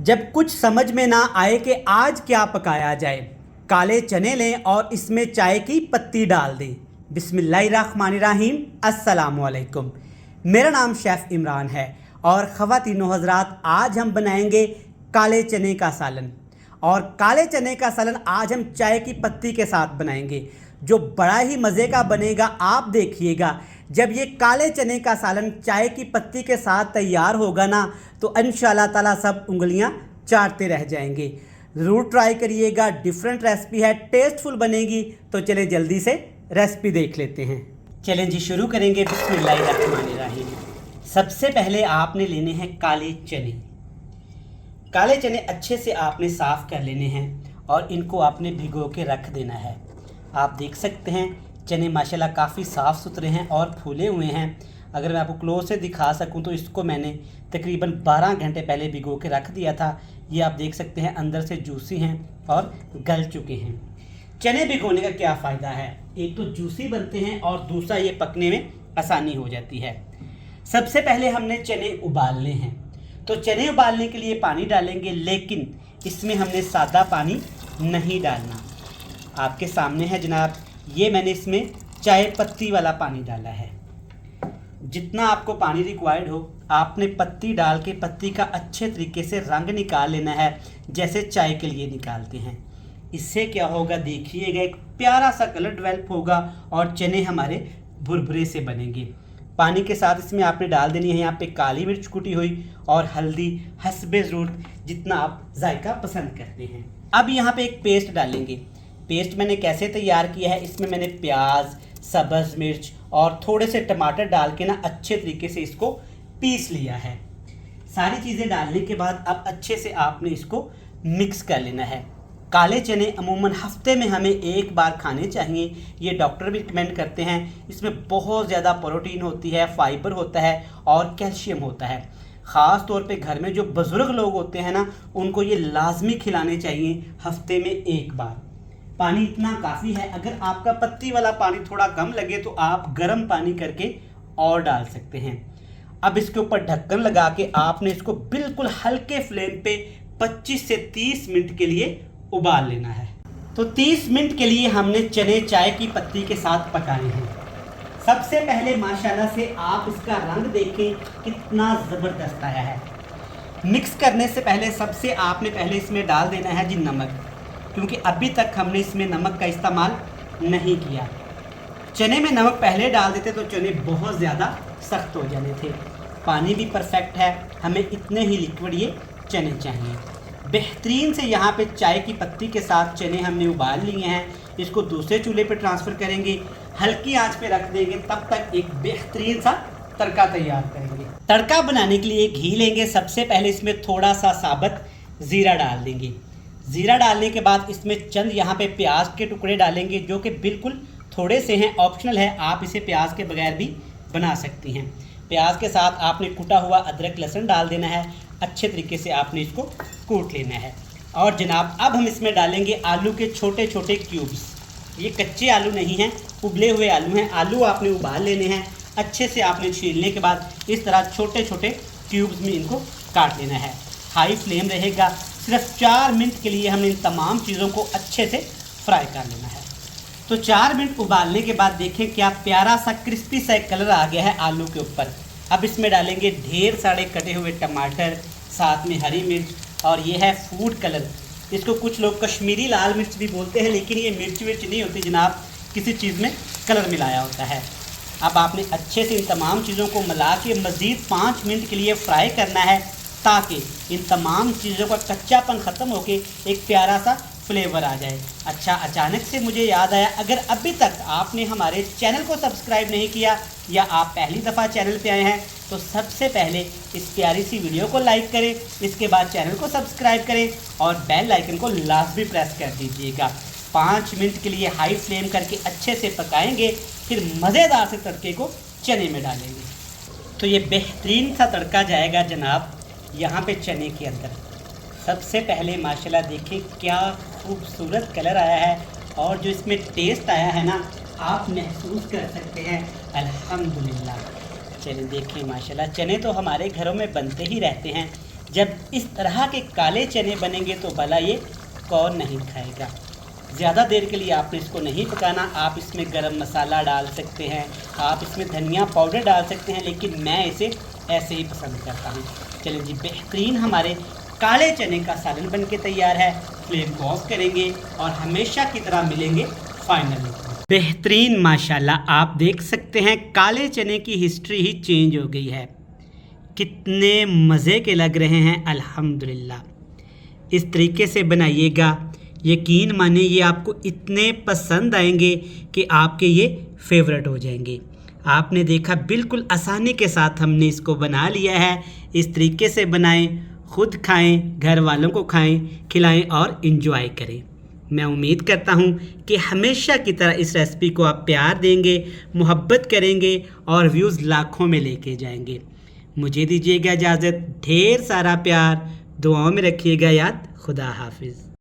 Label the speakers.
Speaker 1: जब कुछ समझ में ना आए कि आज क्या पकाया जाए, काले चने लें और इसमें चाय की पत्ती डाल दें। बिस्मिल्लाहिर्रहमानिर्रहीम, अस्सलामुअलैकुम। मेरा नाम शेफ़ इमरान है और ख़वातीनो हज़रात, आज हम बनाएंगे काले चने का सालन। और काले चने का सालन आज हम चाय की पत्ती के साथ बनाएंगे, जो बड़ा ही मज़े का बनेगा। आप देखिएगा, जब ये काले चने का सालन चाय की पत्ती के साथ तैयार होगा ना, तो इंशाअल्लाह ताला सब उंगलियां चाटते रह जाएंगे। ज़रूर ट्राई करिएगा, डिफरेंट रेसिपी है, टेस्टफुल बनेगी। तो चले जल्दी से रेसिपी देख लेते हैं। चलें जी, शुरू करेंगे। बिस्मिल्लाहिर्रहमानिर्रहीम। सबसे पहले आपने लेने हैं काले चने। काले चने अच्छे से आपने साफ़ कर लेने हैं और इनको आपने भिगो के रख देना है। आप देख सकते हैं चने माशाल्लाह काफ़ी साफ़ सुथरे हैं और फूले हुए हैं। अगर मैं आपको क्लोज से दिखा सकूं तो इसको मैंने तकरीबन 12 घंटे पहले भिगो के रख दिया था। ये आप देख सकते हैं अंदर से जूसी हैं और गल चुके हैं। चने भिगोने का क्या फ़ायदा है? एक तो जूसी बनते हैं और दूसरा ये पकने में आसानी हो जाती है। सबसे पहले हमने चने उबालने हैं, तो चने उबालने के लिए पानी डालेंगे, लेकिन इसमें हमने सादा पानी नहीं डालना। आपके सामने है जनाब, ये मैंने इसमें चाय पत्ती वाला पानी डाला है। जितना आपको पानी रिक्वायर्ड हो, आपने पत्ती डाल के पत्ती का अच्छे तरीके से रंग निकाल लेना है, जैसे चाय के लिए निकालते हैं। इससे क्या होगा, देखिएगा, एक प्यारा सा कलर डेवलप होगा और चने हमारे भुरभुरे से बनेंगे। पानी के साथ इसमें आपने डाल देनी है यहाँ पे काली मिर्च कुटी हुई और हल्दी हस्बे ज़रूरत, जितना आप जायका पसंद करते हैं। अब यहाँ पे एक पेस्ट डालेंगे। पेस्ट मैंने कैसे तैयार किया है, इसमें मैंने प्याज, सब्ज़ मिर्च और थोड़े से टमाटर डाल के ना अच्छे तरीके से इसको पीस लिया है। सारी चीज़ें डालने के बाद अब अच्छे से आपने इसको मिक्स कर लेना है। काले चने अमूमन हफ्ते में हमें एक बार खाने चाहिए, ये डॉक्टर भी रिकमेंड करते हैं। इसमें बहुत ज़्यादा प्रोटीन होती है, फाइबर होता है और कैल्शियम होता है। ख़ास तौर पे घर में जो बुज़ुर्ग लोग होते हैं ना, उनको ये लाजमी खिलाने चाहिए हफ्ते में एक बार। पानी इतना काफ़ी है। अगर आपका पत्ती वाला पानी थोड़ा कम लगे तो आप गर्म पानी करके और डाल सकते हैं। अब इसके ऊपर ढक्कन लगा के आपने इसको बिल्कुल हल्के फ्लेम पे 25 से 30 मिनट के लिए उबाल लेना है। तो 30 मिनट के लिए हमने चने चाय की पत्ती के साथ पकाए हैं। सबसे पहले माशाल्लाह से आप इसका रंग देखें कितना ज़बरदस्त आया है। मिक्स करने से पहले सबसे आपने पहले इसमें डाल देना है जी नमक, क्योंकि अभी तक हमने इसमें नमक का इस्तेमाल नहीं किया। चने में नमक पहले डाल देते तो चने बहुत ज़्यादा सख्त हो जाने थे। पानी भी परफेक्ट है, हमें इतने ही लिक्विड ये चने चाहिए। बेहतरीन से यहाँ पे चाय की पत्ती के साथ चने हमने उबाल लिए हैं। इसको दूसरे चूल्हे पे ट्रांसफ़र करेंगे, हल्की आंच पे रख देंगे, तब तक एक बेहतरीन सा तड़का तैयार करेंगे। तड़का बनाने के लिए घी लेंगे। सबसे पहले इसमें थोड़ा सा साबुत ज़ीरा डाल देंगे। ज़ीरा डालने के बाद इसमें चंद यहाँ पे प्याज के टुकड़े डालेंगे, जो कि बिल्कुल थोड़े से हैं, ऑप्शनल है, आप इसे प्याज के बगैर भी बना सकती हैं। प्याज के साथ आपने कुटा हुआ अदरक लहसुन डाल देना है। अच्छे तरीके से आपने इसको कूट लेना है। और जनाब, अब हम इसमें डालेंगे आलू के छोटे छोटे क्यूब्स। ये कच्चे आलू नहीं हैं, उबले हुए आलू हैं। आलू आपने उबाल लेने हैं। अच्छे से आपने छीलने के बाद इस तरह छोटे छोटे क्यूब्स में इनको काट लेना है। हाई फ्लेम रहेगा। सिर्फ 4 मिनट के लिए हमने इन तमाम चीज़ों को अच्छे से फ्राई कर लेना है। तो 4 मिनट उबालने के बाद देखें क्या प्यारा सा क्रिस्पी सा कलर आ गया है आलू के ऊपर। अब इसमें डालेंगे ढेर सारे कटे हुए टमाटर, साथ में हरी मिर्च, और ये है फूड कलर। इसको कुछ लोग कश्मीरी लाल मिर्च भी बोलते हैं, लेकिन ये मिर्च नहीं होती जनाब, किसी चीज़ में कलर मिलाया होता है। अब आपने अच्छे से इन तमाम चीज़ों को मिला के मज़ीद 5 मिनट के लिए फ्राई करना है, ताकि इन तमाम चीज़ों का कच्चापन ख़त्म होके एक प्यारा सा फ्लेवर आ जाए। अच्छा, अचानक से मुझे याद आया, अगर अभी तक आपने हमारे चैनल को सब्सक्राइब नहीं किया या आप पहली दफ़ा चैनल पे आए हैं, तो सबसे पहले इस प्यारी सी वीडियो को लाइक करें, इसके बाद चैनल को सब्सक्राइब करें और बेल आइकन को लाजमी प्रेस कर दीजिएगा। 5 मिनट के लिए हाई फ्लेम करके अच्छे से पकाएंगे, फिर मज़ेदार से तड़के को चने में डालेंगे। तो ये बेहतरीन सा तड़का जाएगा जनाब यहाँ पे चने के अंदर। सबसे पहले माशाल्लाह देखिए क्या खूबसूरत कलर आया है, और जो इसमें टेस्ट आया है ना, आप महसूस कर सकते हैं। अल्हम्दुलिल्लाह। चलिए देखिए माशाल्लाह, चने तो हमारे घरों में बनते ही रहते हैं, जब इस तरह के काले चने बनेंगे तो भला ये कौन नहीं खाएगा। ज़्यादा देर के लिए आपने इसको नहीं पकाना। आप इसमें गरम मसाला डाल सकते हैं, आप इसमें धनिया पाउडर डाल सकते हैं, लेकिन मैं इसे ऐसे ही पसंद करता हूँ। चलिए जी, बेहतरीन हमारे काले चने का सालन बन के तैयार है। फ्लेम को ऑफ करेंगे और हमेशा की तरह मिलेंगे फाइनल लुक में। बेहतरीन माशाल्लाह, आप देख सकते हैं काले चने की हिस्ट्री ही चेंज हो गई है। कितने मज़े के लग रहे हैं अल्हम्दुलिल्लाह। इस तरीके से बनाइएगा, यकीन मानिए ये आपको इतने पसंद आएंगे कि आपके ये फेवरेट हो जाएंगे। आपने देखा बिल्कुल आसानी के साथ हमने इसको बना लिया है। इस तरीके से बनाएं, ख़ुद खाएं, घर वालों को खाएं, खिलाएं और इन्जॉय करें। मैं उम्मीद करता हूं कि हमेशा की तरह इस रेसिपी को आप प्यार देंगे, मोहब्बत करेंगे और व्यूज़ लाखों में लेके जाएंगे। मुझे दीजिएगा इजाज़त। ढेर सारा प्यार, दुआओं में रखिएगा याद। खुदा हाफिज़।